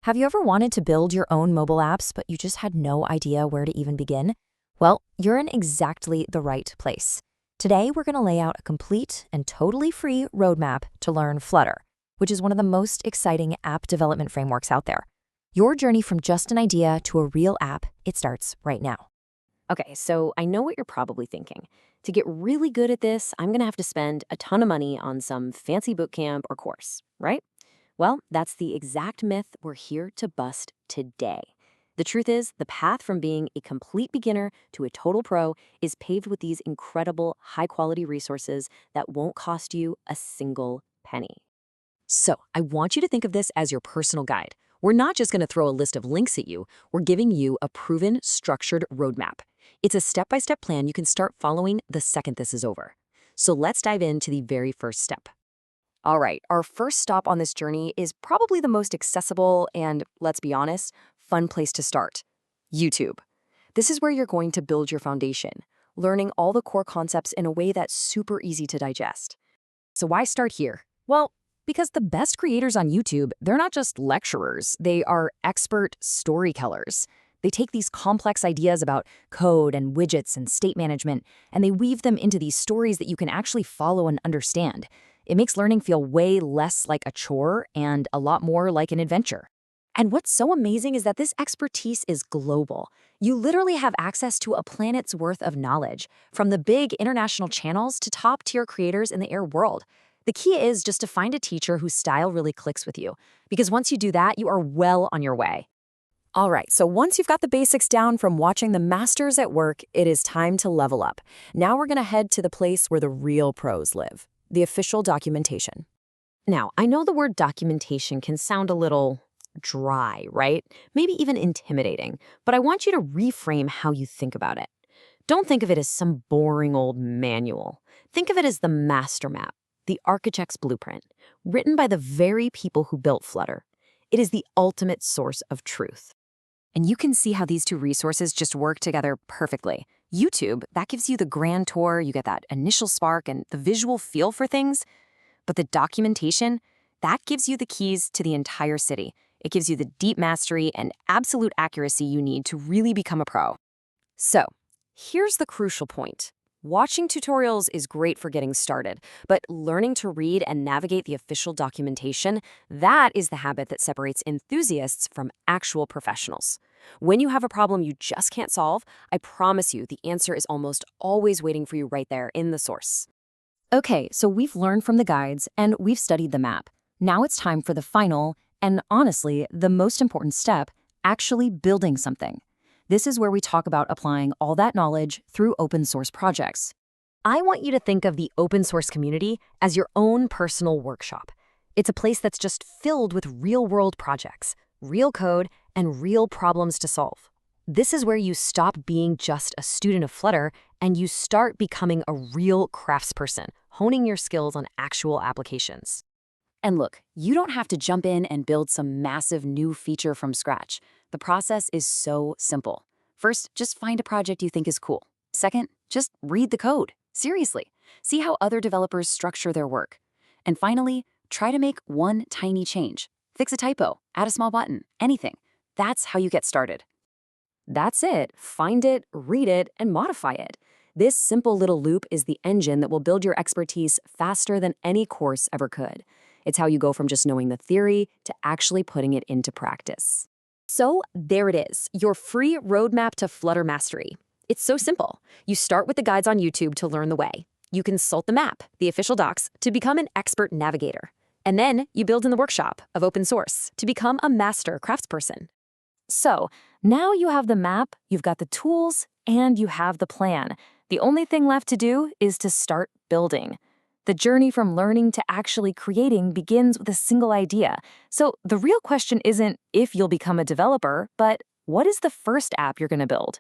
Have you ever wanted to build your own mobile apps, but you just had no idea where to even begin? Well, you're in exactly the right place. Today, we're going to lay out a complete and totally free roadmap to learn Flutter, which is one of the most exciting app development frameworks out there. Your journey from just an idea to a real app, it starts right now. Okay, so I know what you're probably thinking. To get really good at this, I'm going to have to spend a ton of money on some fancy bootcamp or course, right? Well, that's the exact myth we're here to bust today. The truth is, the path from being a complete beginner to a total pro is paved with these incredible, high-quality resources that won't cost you a single penny. So, I want you to think of this as your personal guide. We're not just going to throw a list of links at you, we're giving you a proven, structured roadmap. It's a step-by-step plan you can start following the second this is over. So let's dive into the very first step. All right, our first stop on this journey is probably the most accessible and, let's be honest, fun place to start: YouTube. This is where you're going to build your foundation, learning all the core concepts in a way that's super easy to digest. So why start here? Well, because the best creators on YouTube, they're not just lecturers, they are expert storytellers. They take these complex ideas about code and widgets and state management, and they weave them into these stories that you can actually follow and understand. It makes learning feel way less like a chore and a lot more like an adventure. And what's so amazing is that this expertise is global. You literally have access to a planet's worth of knowledge, from the big international channels to top-tier creators in the air world. The key is just to find a teacher whose style really clicks with you, because once you do that, you are well on your way. All right, so once you've got the basics down from watching the masters at work, it is time to level up. Now we're going to head to the place where the real pros live: the official documentation. Now, I know the word documentation can sound a little dry, right? Maybe even intimidating, but I want you to reframe how you think about it. Don't think of it as some boring old manual. Think of it as the master map, the architect's blueprint, written by the very people who built Flutter. It is the ultimate source of truth. And you can see how these two resources just work together perfectly. YouTube, that gives you the grand tour, you get that initial spark and the visual feel for things. But the documentation, that gives you the keys to the entire city. It gives you the deep mastery and absolute accuracy you need to really become a pro. So, here's the crucial point. Watching tutorials is great for getting started, but learning to read and navigate the official documentation, that is the habit that separates enthusiasts from actual professionals. When you have a problem you just can't solve, I promise you the answer is almost always waiting for you right there in the source. Okay, so we've learned from the guides and we've studied the map. Now it's time for the final, and honestly, the most important step: actually building something. This is where we talk about applying all that knowledge through open source projects. I want you to think of the open source community as your own personal workshop. It's a place that's just filled with real-world projects, real code, and real problems to solve. This is where you stop being just a student of Flutter and you start becoming a real craftsperson, honing your skills on actual applications. And look, you don't have to jump in and build some massive new feature from scratch. The process is so simple. First, just find a project you think is cool. Second, just read the code. Seriously, see how other developers structure their work. And finally, try to make one tiny change. Fix a typo, add a small button, anything. That's how you get started. That's it. Find it, read it, and modify it. This simple little loop is the engine that will build your expertise faster than any course ever could. It's how you go from just knowing the theory to actually putting it into practice. So there it is, your free roadmap to Flutter mastery. It's so simple. You start with the guides on YouTube to learn the way. You consult the map, the official docs, to become an expert navigator. And then you build in the workshop of open source to become a master craftsperson. So now you have the map, you've got the tools, and you have the plan. The only thing left to do is to start building. The journey from learning to actually creating begins with a single idea. So the real question isn't if you'll become a developer, but what is the first app you're going to build?